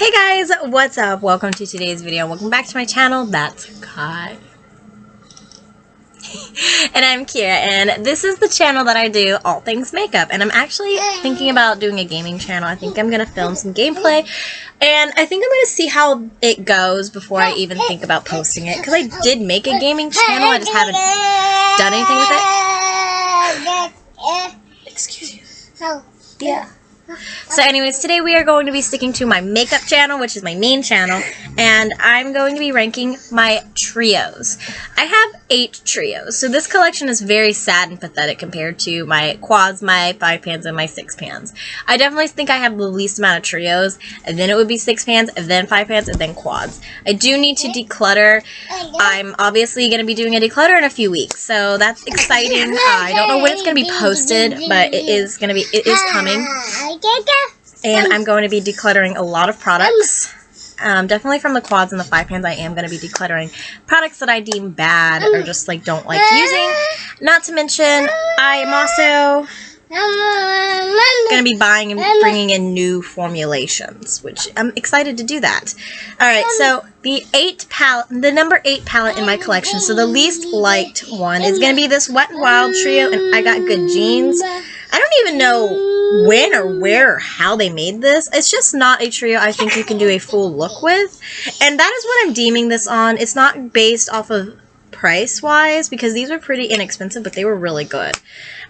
Hey guys, what's up? Welcome to today's video. Welcome back to my channel. That's Kai. And I'm Kira, and this is the channel that I do all things makeup. And I'm actually thinking about doing a gaming channel. I think I'm going to film some gameplay, and I think I'm going to see how it goes before I even think about posting it. Because I did make a gaming channel, I just haven't done anything with it. Excuse you. Yeah. So anyways, today we are going to be sticking to my makeup channel, which is my main channel, and I'm going to be ranking my trios. I have 8 trios, so this collection is very sad and pathetic compared to my quads, my 5 pans, and my 6 pans. I definitely think I have the least amount of trios, and then it would be 6 pans, and then 5 pans, and then quads. I do need to declutter. I'm obviously going to be doing a declutter in a few weeks, so that's exciting. I don't know when it's going to be posted, but it is coming. And I'm going to be decluttering a lot of products. Definitely from the quads and the 5 pans, I am going to be decluttering products that I deem bad or just like don't like using. Not to mention, I am also going to be buying and bringing in new formulations, which I'm excited to do that. Alright, so the number 8 palette in my collection, so the least liked one, is going to be this Wet n Wild trio, and I Got Good Jeans. I don't even know when or where or how they made this. It's just not a trio I think you can do a full look with. And that is what I'm deeming this on. It's not based off of price-wise, because these were pretty inexpensive, but they were really good.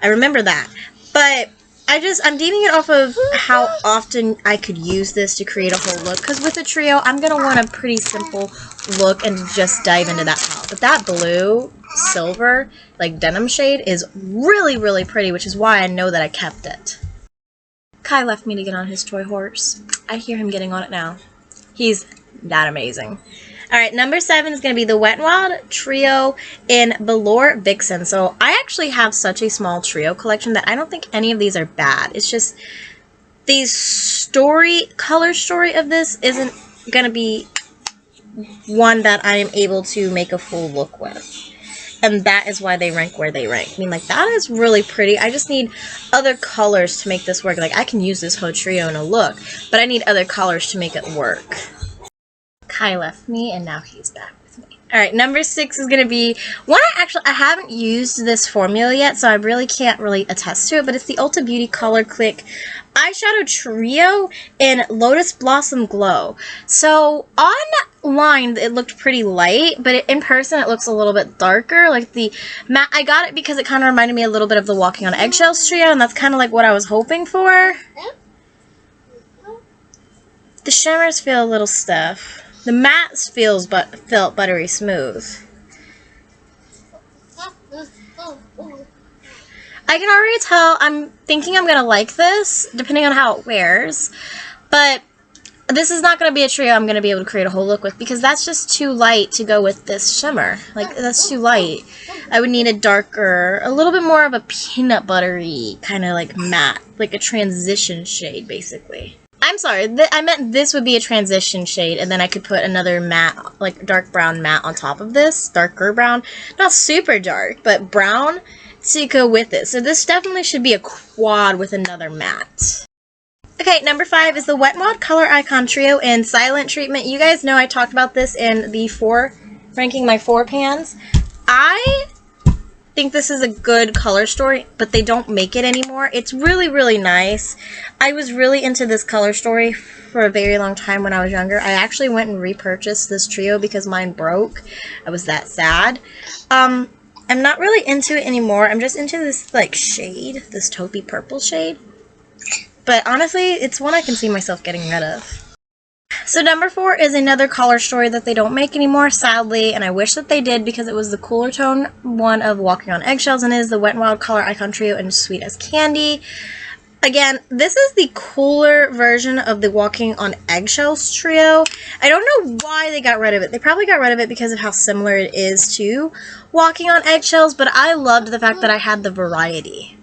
I remember that. But I'm deeming it off of how often I could use this to create a whole look. Because with a trio, I'm going to want a pretty simple look and just dive into that palette. But that blue, silver, like denim shade is really, really pretty, which is why I know that I kept it. Kai left me to get on his toy horse. I hear him getting on it now. He's that amazing. Alright, number 7 is going to be the Wet n Wild trio in Velour Vixen. So I actually have such a small trio collection that I don't think any of these are bad. It's just the color story of this isn't going to be one that I am able to make a full look with. And that is why they rank where they rank. I mean, like, that is really pretty. I just need other colors to make this work. Like, I can use this whole trio in a look, but I need other colors to make it work. Kai left me, and now he's back with me. Alright, number 6 is going to be one I haven't used this formula yet, so I really can't attest to it, but it's the Ulta Beauty Color Click Eyeshadow Trio in Lotus Blossom Glow. So, online it looked pretty light, but in person it looks a little bit darker. Like the matte, I got it because it kind of reminded me a little bit of the Walking on Eggshells trio, and that's kind of like what I was hoping for. The shimmers feel a little stiff. The matte felt buttery smooth. I can already tell I'm thinking I'm gonna like this, depending on how it wears, but this is not going to be a trio I'm going to be able to create a whole look with, because that's just too light to go with this shimmer. Like, that's too light. I would need a darker, a little bit more of a peanut buttery kind of like matte, like a transition shade, basically. I'm sorry, I meant this would be a transition shade, and then I could put another matte, like dark brown matte on top of this, darker brown. Not super dark, but brown to go with it. So this definitely should be a quad with another matte. Okay, number 5 is the Wet n Wild Color Icon Trio in Silent Treatment. You guys know I talked about this in the ranking my 4 pans. I think this is a good color story, but they don't make it anymore. It's really, really nice. I was really into this color story for a very long time when I was younger. I actually went and repurchased this trio because mine broke. I was that sad. I'm not really into it anymore. I'm just into this like shade, this taupey purple shade. But honestly, it's one I can see myself getting rid of. So number 4 is another color story that they don't make anymore, sadly, and I wish that they did, because it was the cooler tone one of Walking on Eggshells, and is the Wet n Wild Color Icon Trio in Sweet as Candy. Again, this is the cooler version of the Walking on Eggshells trio. I don't know why they got rid of it. They probably got rid of it because of how similar it is to Walking on Eggshells, but I loved the fact that I had the variety.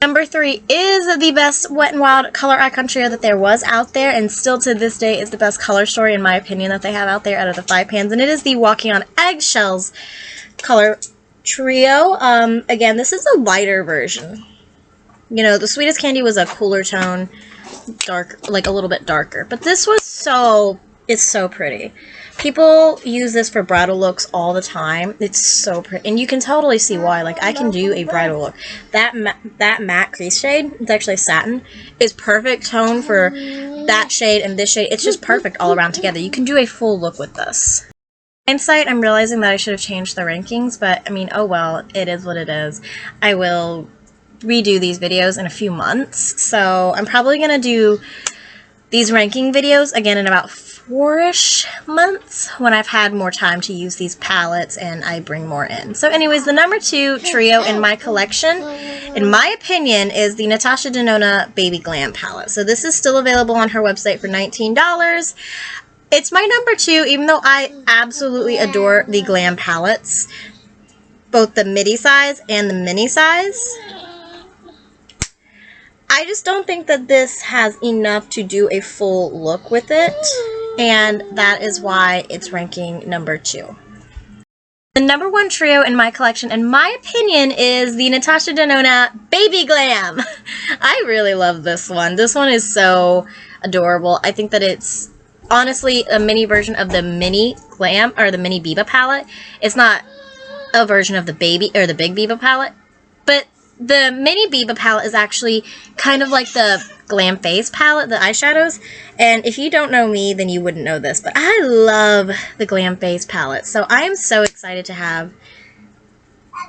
Number 3 is the best Wet n Wild Color Icon Trio that there was out there, and still to this day is the best color story, in my opinion, that they have out there out of the 5 pans, and it is the Walking on Eggshells color trio. Again, this is a lighter version. You know, the Sweetest Candy was a cooler tone. dark, like a little bit darker. But this was it's so pretty. People use this for bridal looks all the time. It's so pretty, and you can totally see why. Like, I can do a bridal look. That matte crease shade, it's actually satin, is perfect tone for that shade and this shade. It's just perfect all around together. You can do a full look with this. In hindsight, I'm realizing that I should have changed the rankings, but I mean, oh well, it is what it is. I will redo these videos in a few months, so I'm probably gonna do these ranking videos again in about 4-ish months when I've had more time to use these palettes and I bring more in. So anyways, the number 2 trio in my collection, in my opinion, is the Natasha Denona Baby Glam palette. So this is still available on her website for $19. It's my number 2, even though I absolutely adore the Glam palettes, both the midi size and the mini size. I just don't think that this has enough to do a full look with it, and that is why it's ranking number 2. The number 1 trio in my collection, in my opinion, is the Natasha Denona Baby Glam. I really love this one. This one is so adorable. I think that it's honestly a mini version of the mini Glam, or the mini Biba palette. It's not a version of the baby, or the big Biba palette, but the mini Biba palette is actually kind of like the Glam Face palette, the eyeshadows. And if you don't know me, then you wouldn't know this, but I love the Glam Face palette. So I am so excited to have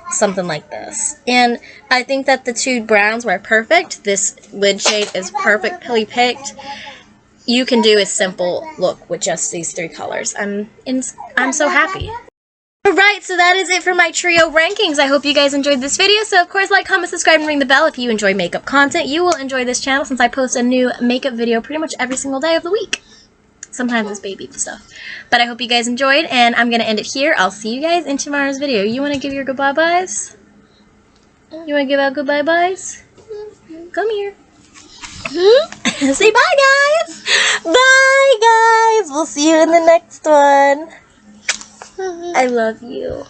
something like this. And I think that the 2 browns were perfect. This lid shade is perfectly picked. You can do a simple look with just these 3 colors. I'm so happy. Alright, so that is it for my trio rankings. I hope you guys enjoyed this video. So, of course, like, comment, subscribe, and ring the bell if you enjoy makeup content. You will enjoy this channel since I post a new makeup video pretty much every single day of the week. Sometimes it's baby stuff. But I hope you guys enjoyed, and I'm going to end it here. I'll see you guys in tomorrow's video. You want to give your goodbye-byes? You want to give out goodbye-byes? Come here. Say bye, guys! Bye, guys! We'll see you in the next one. I love you.